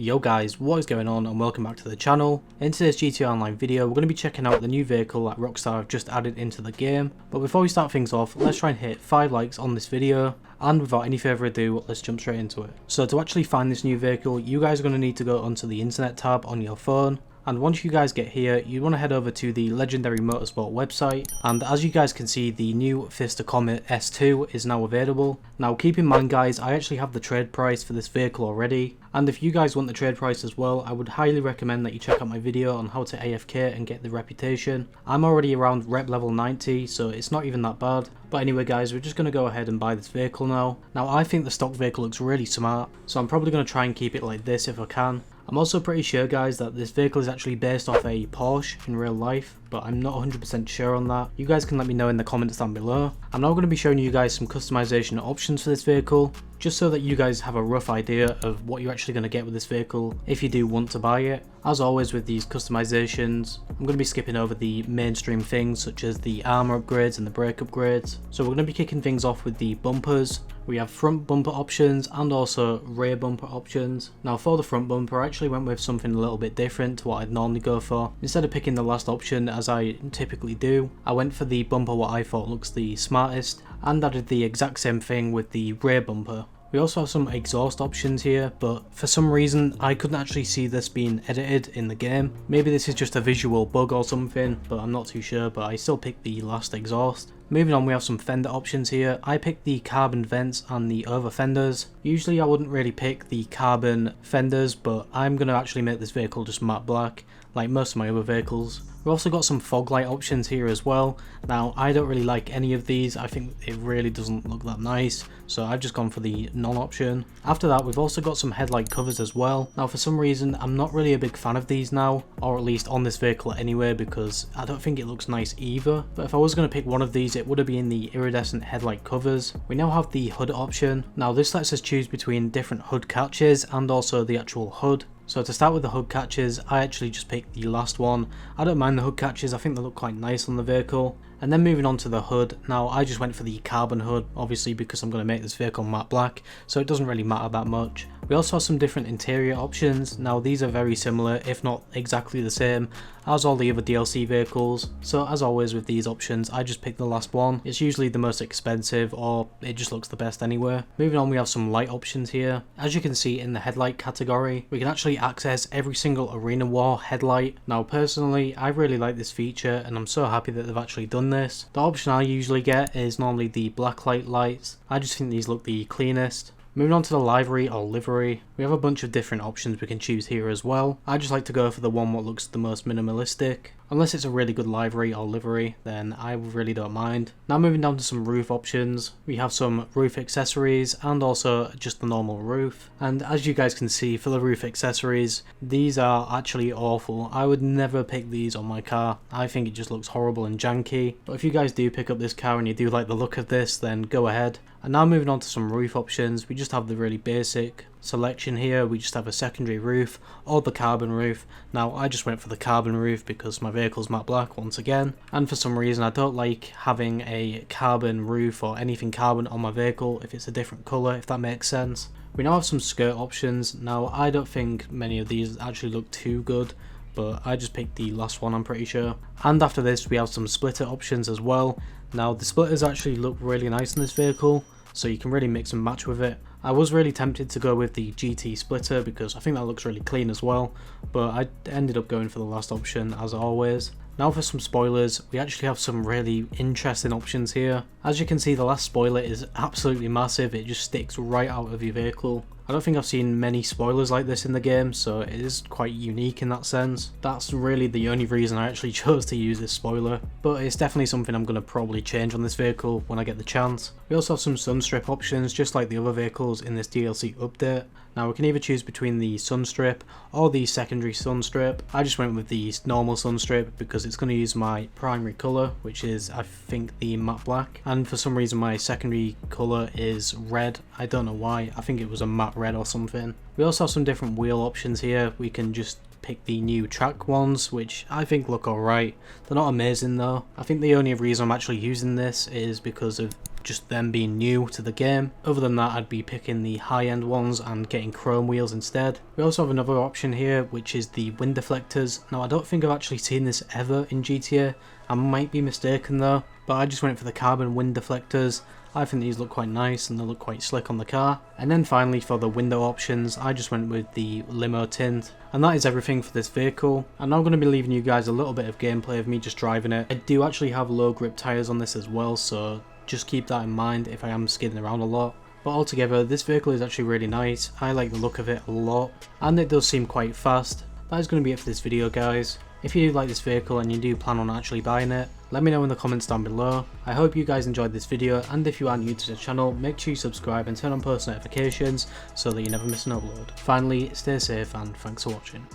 Yo guys, what is going on and welcome back to the channel. In today's GTA Online video, we're going to be checking out the new vehicle that Rockstar have just added into the game. But before we start things off, let's try and hit 5 likes on this video. And without any further ado, let's jump straight into it. So to actually find this new vehicle, you guys are going to need to go onto the internet tab on your phone. And once you guys get here, you want to head over to the Legendary Motorsport website. And as you guys can see, the new Pfister Comet S2 is now available. Now keep in mind guys, I actually have the trade price for this vehicle already. And if you guys want the trade price as well, I would highly recommend that you check out my video on how to AFK and get the reputation. I'm already around rep level 90, so it's not even that bad. But anyway guys, we're just going to go ahead and buy this vehicle now. Now I think the stock vehicle looks really smart, so I'm probably going to try and keep it like this if I can. I'm also pretty sure guys that this vehicle is actually based off a Porsche in real life, but I'm not 100% sure on that. You guys can let me know in the comments down below. I'm now going to be showing you guys some customization options for this vehicle, just so that you guys have a rough idea of what you're actually going to get with this vehicle if you do want to buy it. As always with these customizations, I'm going to be skipping over the mainstream things such as the armor upgrades and the brake upgrades. So we're going to be kicking things off with the bumpers. We have front bumper options and also rear bumper options. Now for the front bumper, I actually went with something a little bit different to what I'd normally go for. Instead of picking the last option as I typically do, I went for the bumper what I thought looks the smartest and added the exact same thing with the rear bumper. We also have some exhaust options here, but for some reason I couldn't actually see this being edited in the game. Maybe this is just a visual bug or something, but I'm not too sure, but I still picked the last exhaust. Moving on, we have some fender options here. I picked the carbon vents and the over fenders. Usually I wouldn't really pick the carbon fenders, but I'm going to actually make this vehicle just matte black, like most of my other vehicles. We've also got some fog light options here as well. Now I don't really like any of these, I think it really doesn't look that nice, so I've just gone for the none option. After that, we've also got some headlight covers as well. Now for some reason I'm not really a big fan of these now, or at least on this vehicle anyway, because I don't think it looks nice either. But if I was going to pick one of these, it would have been the iridescent headlight covers. We now have the hood option. Now this lets us choose between different hood catches and also the actual hood. So to start with the hood catches, I actually just picked the last one. I don't mind the hood catches, I think they look quite nice on the vehicle. And then moving on to the hood, now I just went for the carbon hood, obviously because I'm going to make this vehicle matte black, so it doesn't really matter that much. We also have some different interior options. Now these are very similar, if not exactly the same, as all the other DLC vehicles. So as always with these options, I just picked the last one. It's usually the most expensive, or it just looks the best anyway. Moving on, we have some light options here. As you can see in the headlight category, we can actually access every single Arena War headlight. Now personally, I really like this feature and I'm so happy that they've actually done this. The option I usually get is normally the blacklight lights. I just think these look the cleanest. Moving on to the livery or livery, we have a bunch of different options we can choose here as well. I just like to go for the one what looks the most minimalistic. Unless it's a really good livery or livery, then I really don't mind. Now moving down to some roof options, we have some roof accessories and also just the normal roof. And as you guys can see, for the roof accessories, these are actually awful. I would never pick these on my car. I think it just looks horrible and janky. But if you guys do pick up this car and you do like the look of this, then go ahead. And now moving on to some roof options, we just have the really basic selection here. We just have a secondary roof or the carbon roof. Now I just went for the carbon roof because my vehicle's matte black once again, and for some reason I don't like having a carbon roof or anything carbon on my vehicle if it's a different colour, if that makes sense. We now have some skirt options. Now I don't think many of these actually look too good, but I just picked the last one, I'm pretty sure. And after this we have some splitter options as well. Now the splitters actually look really nice in this vehicle, so you can really mix and match with it. I was really tempted to go with the GT splitter because I think that looks really clean as well, but I ended up going for the last option as always. Now for some spoilers, we actually have some really interesting options here. As you can see, the last spoiler is absolutely massive, it just sticks right out of your vehicle. I don't think I've seen many spoilers like this in the game, so it is quite unique in that sense. That's really the only reason I actually chose to use this spoiler, but it's definitely something I'm going to probably change on this vehicle when I get the chance. We also have some sunstrip options just like the other vehicles in this DLC update. Now we can either choose between the sunstrip or the secondary sunstrip. I just went with the normal sunstrip because it's going to use my primary colour, which is I think the matte black, and for some reason my secondary colour is red. I don't know why, I think it was a matte red or something. We also have some different wheel options here. We can just pick the new track ones, which I think look alright. They're not amazing though. I think the only reason I'm actually using this is because of just them being new to the game. Other than that, I'd be picking the high-end ones and getting chrome wheels instead. We also have another option here, which is the wind deflectors. Now, I don't think I've actually seen this ever in GTA. I might be mistaken though, but I just went for the carbon wind deflectors. I think these look quite nice and they look quite slick on the car. And then finally, for the window options, I just went with the limo tint. And that is everything for this vehicle. I'm now going to be leaving you guys a little bit of gameplay of me just driving it. I do actually have low grip tyres on this as well, so just keep that in mind if I am skidding around a lot. But altogether, this vehicle is actually really nice. I like the look of it a lot, and it does seem quite fast. That is going to be it for this video, guys. If you do like this vehicle and you do plan on actually buying it, let me know in the comments down below. I hope you guys enjoyed this video, and if you are new to the channel, make sure you subscribe and turn on post notifications so that you never miss an upload. Finally, stay safe and thanks for watching.